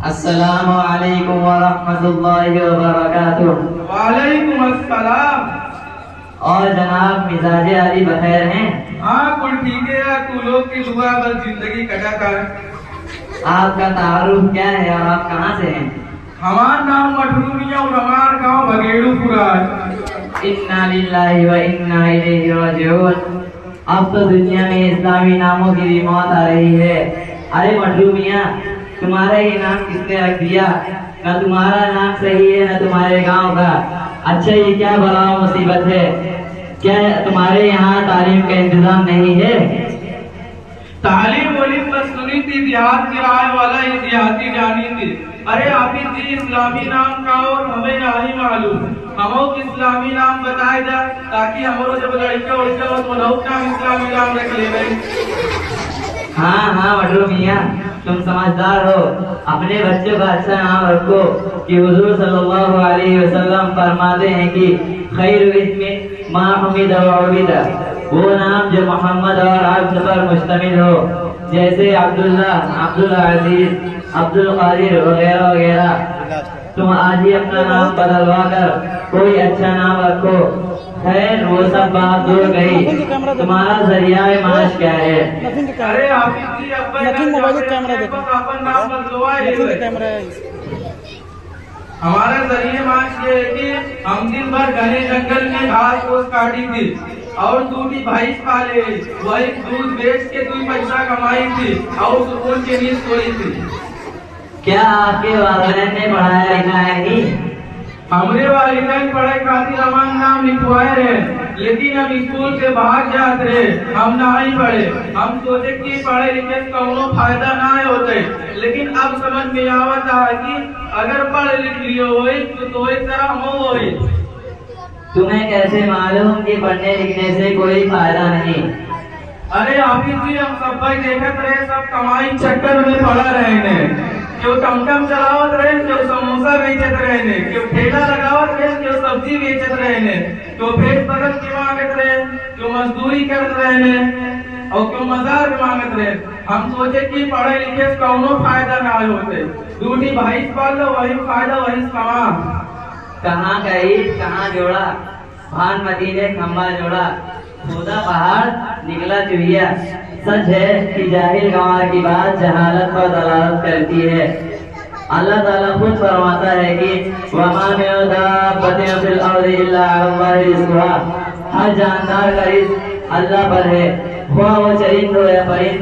السلام علیکم ورحمۃ اللہ وبرکاتہ۔ وعلیکم السلام۔ اور جناب مزاج علی بخیر ہیں؟ ہاں کل ٹھیک ہے یار، تو لوگ کی دعا بس زندگی کٹا کر۔ آپ کا تعارف کیا ہے اور آپ کہاں سے ہیں؟ ہمارا نام مٹھوریا اور ہمارا گاؤں بھگیڑو پورا ہے۔ انا للہ و انا الیہ راجعون۔ اب تو دنیا میں اسلامی ناموں کی بھی موت آ رہی ہے۔ ارے مٹھو میاں، تمہارا یہ نام کس نے رکھ دیا؟ نہ تمہارا نام صحیح ہے نہ تمہارے گاؤں کا۔ اچھا یہ کیا بلا مصیبت ہے؟ کیا تمہارے یہاں تعلیم کا انتظام نہیں ہے؟ تعلیم علم بس سنی تھی، دیہات کی رائے والا یہ دیہاتی جانی تھی۔ ارے حافظ جی اسلامی نام کا اور ہمیں نہیں معلوم، ہموں کی اسلامی نام بتائے جائے تاکہ ہمارو جب لڑکے اڑکے ہو تو لوگ نام اسلامی نام رکھ لے گئے۔ ہاں مٹھو میاں، تم سمجھدار ہو، اپنے بچے کا اچھا نام رکھو کہ حضور صلی اللہ علیہ وسلم فرماتے ہیں کہ خیر اسم ما حمد و عبد، وہ نام جو محمد اور عبد پر مشتمل ہو، جیسے عبداللہ، عبدالعزیز، عبدالقادر وغیرہ وغیرہ۔ تم آج ہی اپنا نام بدلوا کر کوئی اچھا نام رکھو۔ خیر وہ سب بات دور گئی، تمہارا ذریعہ معاش کیا ہے؟ ارے حافظ جی ہمارا ذریعہ معاش یہ ہے کہ ہم دن بھر گھنے جنگل میں گھاس پھوس کاٹی تھی اور دوٹی بھینس پالے، وہی دودھ بیچ کے 2 پیسہ کمائی تھی اور سکون کے نیند سوئی تھی۔ کیا آپ کے والدین نے پڑھایا لکھا ہے نہیں؟ ہمارے والدین پڑھائی خاطر ہمارا نام لکھوائے رہے، لیکن ہم اسکول سے باہر جاتے رہے، ہم نہیں پڑھے۔ ہم سوچے کہ پڑھے لکھے سے کوئی فائدہ نہ ہوتے، لیکن اب سمجھ میں آتا ہے کہ اگر پڑھ لکھ لیے ہوئی تو اس طرح ہم ہوئی۔ تمہیں کیسے معلوم کہ پڑھنے لکھنے سے کوئی فائدہ نہیں؟ ارے حافظ جی ہم سب بھائی دیکھت رہے، سب کمائی چکر میں پڑا رہے ہیں، کیوں ٹمٹم چلاوت رہے، کیوں سموسہ بیچت رہے، کیوں ٹھیلا لگاوت رہے، کیوں سبزی بیچت رہے، کیوں پیٹ بغل کی مانگت رہے، کیوں مزدوری کرت رہے اور کیوں مزار کی مانگت رہے۔ ہم سوچے کہ پڑھے لکھے سے کونو فائدہ نہ ہوتے، دوٹی بھینس پال لو وہی فائدہ وہی کما۔ کہاں کا عید کہاں جوڑا، بھان مدینے کھمبا جوڑا، خدا پہاڑ نکلا چوہیا۔ سچ ہے کہ جاہل گنوار کی بات جہالت پر دلالت کرتی ہے۔ اللہ تعالیٰ خود فرماتا ہے کہ وَمَا مِن دَابَّةٍ فِي الْأَرْضِ إِلَّا عَلَى اللَّهِ رِزْقُهَا، ہر جاندار کا رزق اللہ پر ہے، خواہ وہ چرند ہو یا پرند،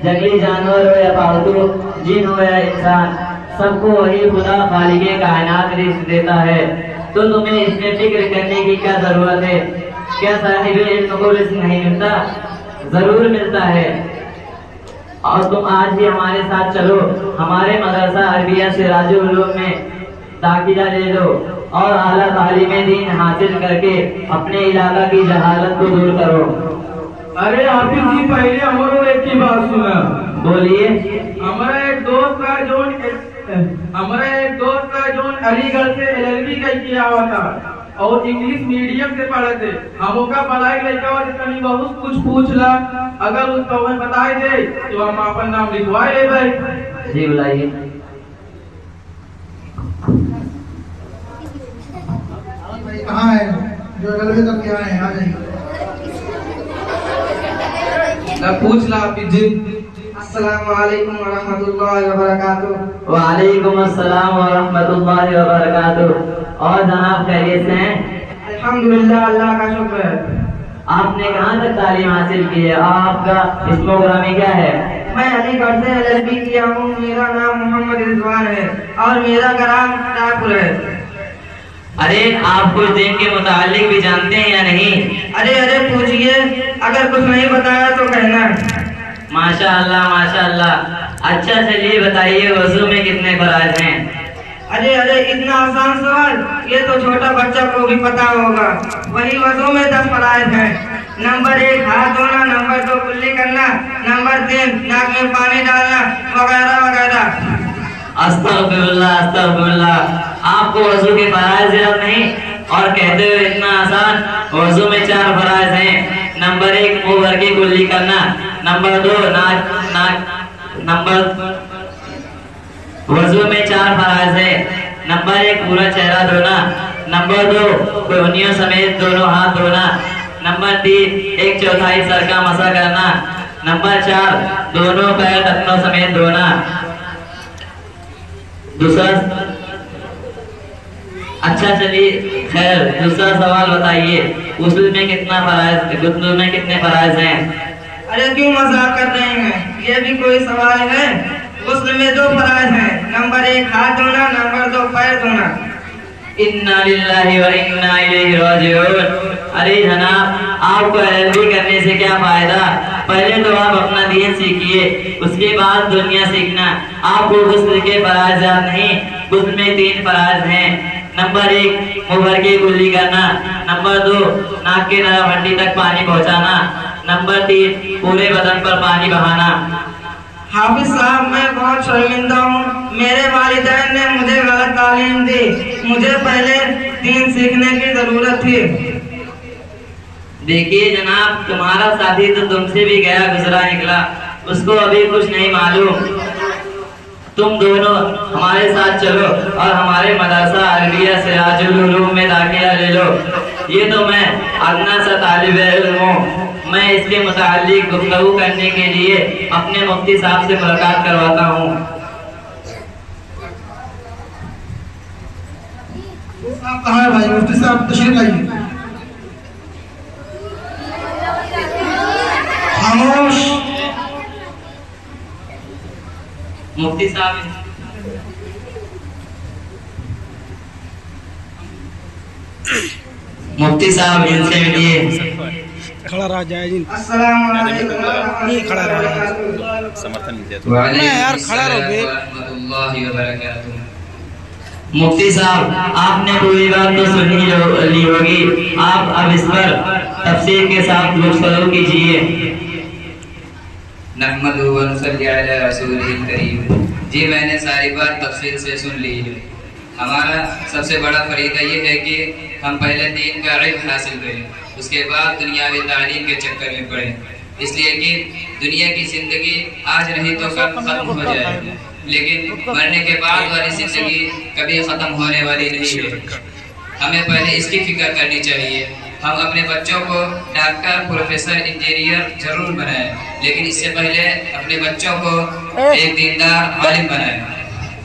جنگلی جانور ہو یا پالتو، جن ہو یا انسان، سب کو وہی خدا خالق کائنات رزق دیتا ہے۔ تو تمہیں اس میں فکر کرنے کی کیا ضرورت ہے؟ کیا صاحب علم کو رزق نہیں ملتا؟ ضرور ملتا ہے۔ اور تم آج ہی ہمارے ساتھ چلو، ہمارے مدرسہ عربیہ سراج العلوم میں داخلہ لے لو اور اعلیٰ تعلیم دین حاصل کر کے اپنے علاقہ کی جہالت کو دور کرو۔ ارے حافظ جی پہلے ہمارو ایک ہی بات سنا۔ بولیے۔ ہمارا ایک دوست کا جو علی گڑھ سے LLB کا کیا ہوا تھا اور انگلش میڈیم سے پڑھے تھے، ہم کا پڑھائی لکھا ہوا کہیں بہت کچھ پوچھ لا، اگر اس کو ہمیں بتائے دے تو ہم اپنا نام لکھوائے لے بھائی۔ جی بلائیے۔ کہاں ہے جو LLB کا کیا ہے؟ آ جائیے۔ پوچھ لا حافظ جی۔ السلام علیکم ورحمۃ اللہ وبرکاتہ۔ وعلیکم السلام ورحمۃ اللہ وبرکاتہ۔ اور جناب خیریت سے ہیں؟ الحمدللہ اللہ کا شکر ہے۔ آپ نے کہاں تک تعلیم حاصل کی ہے؟ آپ کا اسموگرامی کیا ہے؟ میں علی گڑھ سے LLB کیا ہوں، میرا نام محمد رضوان ہے اور میرا گرام ٹاپور ہے۔ ارے آپ کچھ دین کے متعلق بھی جانتے ہیں یا نہیں؟ ارے پوچھئے، اگر کچھ نہیں بتایا تو کہنا۔ ماشاء اللہ ماشاء اللہ۔ اچھا چلیے بتائیے وضو میں کتنے فرائض ہیں؟ ارے اتنا آسان سوال، یہ تو چھوٹا بچہ کو بھی پتا ہوگا۔ وہی وضو میں 10 فرائض ہیں۔ نمبر 1 ہاتھ دھونا، نمبر 2 کلی کرنا، نمبر 3 ناک میں پانی ڈالنا وغیرہ وغیرہ۔ استغفراللہ استغفراللہ۔ آپ کو وضو کے فرائض یاد نہیں اور کہتے ہوئے اتنا آسان؟ وضو میں 4 فرائض ہیں۔ نمبر 1 منہ بھر کے کلی کرنا، نمبر 2 نمبر وضو میں 4 4 فرائض ہیں۔ نمبر 1 پورا چہرہ دھونا، نمبر 2 کوہنیوں سمیت دونوں ہاتھ دھونا، نمبر 3 1/4 سر کا مسح کرنا، نمبر 4 دونوں پیر ٹخنوں سمیت دھونا۔ دوسرا اچھا چلیے خیر دوسرا سوال بتائیے، غسل میں کتنے فرائض ہیں؟ ارے کیوں مذاق کر رہے ہیں، یہ بھی کوئی سوال ہے؟ غسل میں 2 فرائض ہیں، نمبر 1 ہاتھ دھونا، نمبر 2 پیر دھونا۔ انا للہ و انا الیہ راجعون۔ ارے جناب آپ کو عربی کرنے سے کیا فائدہ؟ پہلے تو آپ اپنا دین سیکھیے، اس کے بعد دنیا سیکھنا۔ آپ کو غسل کے فرائض یاد نہیں؟ غسل میں 3 فرائض ہیں۔ نمبر 1 منہ بھر کے کلی کرنا، نمبر 2 ناک کے نرم ہڈی تک پانی پہنچانا، نمبر 3 پورے بدن پر پانی بہانا۔ حافظ صاحب میں بہت شرمندہ ہوں، میرے والدین نے مجھے غلط تعلیم دی، مجھے پہلے دین سیکھنے کی ضرورت تھی۔ دیکھیے جناب تمہارا ساتھی تو تم سے بھی گیا گزرا نکلا، اس کو ابھی کچھ نہیں معلوم۔ تم دونوں ہمارے ساتھ چلو اور ہمارے مدرسہ عربیہ سراج العلوم میں داخلہ لے لو۔ یہ تو میں ادنا سا طالب علم ہوں، میں اس کے متعلق گفتگو کرنے کے لیے اپنے مفتی صاحب سے ملاقات کرواتا ہوں۔ آپ کہاں ہے بھائی؟ مفتی صاحب تشریف لائیے۔ خاموش۔ مفتی صاحب ان سے ملیے۔ کھڑا رہا جائے جی، السلام علیکم نہیں کھڑا رہا یار، کھڑا رہو بے۔ مفتی صاحب آپ نے پوری بات تو سن ہی لی ہوگی، آپ اب اس پر تفصیل کے ساتھ گفتگو کیجیے۔ نحمدہ و نصلی علی رسولہ الکریم۔ جی میں نے ساری بات تفصیل سے سن لی ہے۔ ہمارا سب سے بڑا فریضہ یہ ہے کہ ہم پہلے دین کا علم حاصل کریں، اس کے بعد دنیاوی تعلیم کے چکر میں پڑیں، اس لیے کہ دنیا کی زندگی آج نہیں تو کل ختم ہو جائے گی، لیکن مرنے کے بعد والی زندگی کبھی ختم ہونے والی نہیں ہے۔ ہمیں پہلے اس کی فکر کرنی چاہیے۔ ہم اپنے بچوں کو ڈاکٹر، پروفیسر، انجینئر ضرور بنائیں، لیکن اس سے پہلے اپنے بچوں کو ایک دیندار عالم بنائیں۔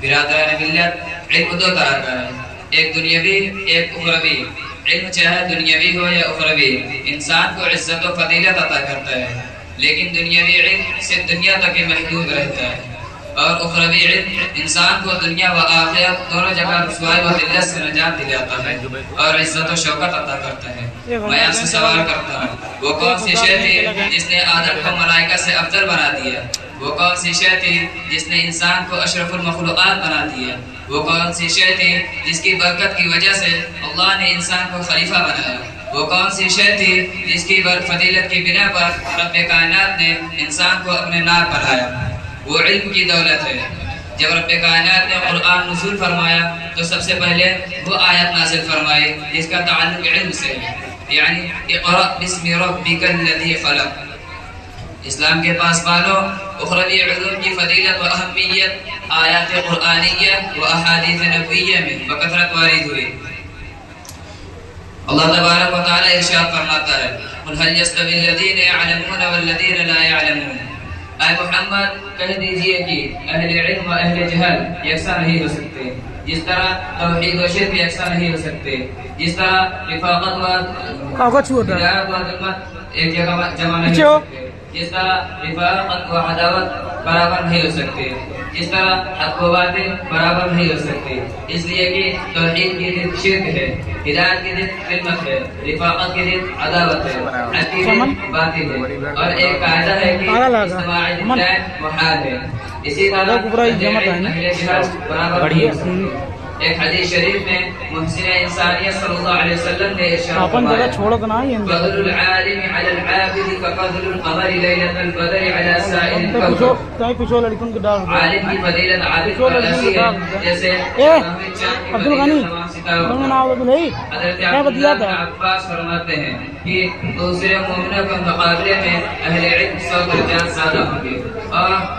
برادران ملت، علم 2 طرح کا ہے، ایک دنیاوی ایک اخروی۔ علم چاہے دنیاوی ہو یا اخروی انسان کو عزت و فضیلت عطا کرتا ہے، لیکن دنیاوی علم صرف دنیا تک ہی محدود رہتا ہے، اور اخروی علم انسان کو دنیا و آخرت دونوں جگہ رسوائی و ذلت سے نجات دلاتا ہے اور عزت و شوکت عطا کرتا ہے۔ میں آپ سے سوال کرتا ہوں، وہ کون سی شے تھی جس نے آدم کو ملائکہ سے افضل بنا دیا؟ وہ کون سی شے تھی جس نے انسان کو اشرف المخلوقات بنا دیا؟ وہ کون سی شے تھی جس کی برکت کی وجہ سے اللہ نے انسان کو خلیفہ بنایا؟ وہ کون سی شے تھی جس کی فضیلت کی بنا پر رب کائنات نے انسان کو اپنے نام بنایا؟ وہ علم کی دولت ہے۔ جب رب کائنات نے قرآن نزول فرمایا تو سب سے پہلے وہ آیت نازل فرمائی جس کا تعلق علم سے ہے، یعنی اقرأ بسم ربک الذی خلق۔ اسلام کے پاسبانوں، اخروی علوم کی فضیلت و اہمیت آیات قرآنیہ و احادیث نبویہ میں بکثرت وارد ہوئی۔ اللہ تبارک و تعالی ارشاد فرماتا ہے، قل هل يستوي الذين يعلمون والذين لا يعلمون۔ اے محمد کہہ دیجئے کہ اہل علم و اہل جہل یکساں نہیں ہو سکتے، جس طرح توحید و شرک یکساں نہیں ہو سکتے، جس طرح رفاقت و ہدایت و ظلمت ایک جگہ جمع نہیں ہو سکتے، جس طرح رفاقت و عداوت برابر نہیں ہو سکتے، جس طرح حق و باطل برابر نہیں ہو سکتے، اس لیے کہ توحید کی ضد شرک ہے، ہدایت کی ضد ظلمت ہے، رفاقت کی ضد عداوت ہے، حق کی ضد باطل ہے، اور ایک قاعدہ ہے کہ اجتماع ضدین محال ہے۔ اسی طرح اہل جہل برابر نہیں ہو سکتے۔ ایک حدیث شریف میں محسن انسانیت صلی اللہ علیہ وسلم نے ارشاد فرمایا، فضل العالم على العابد كفضل القمر ليلة البدر على سائر الكوكب۔ عالم کی فضیلت عابد پر ایسی ہے جیسے عبد الغنی حضرت عباس فرماتے ہیں کہ دوسرے مومنوں کے مقابلے میں اہل علم 100 درجات زیادہ ہوں گے، اور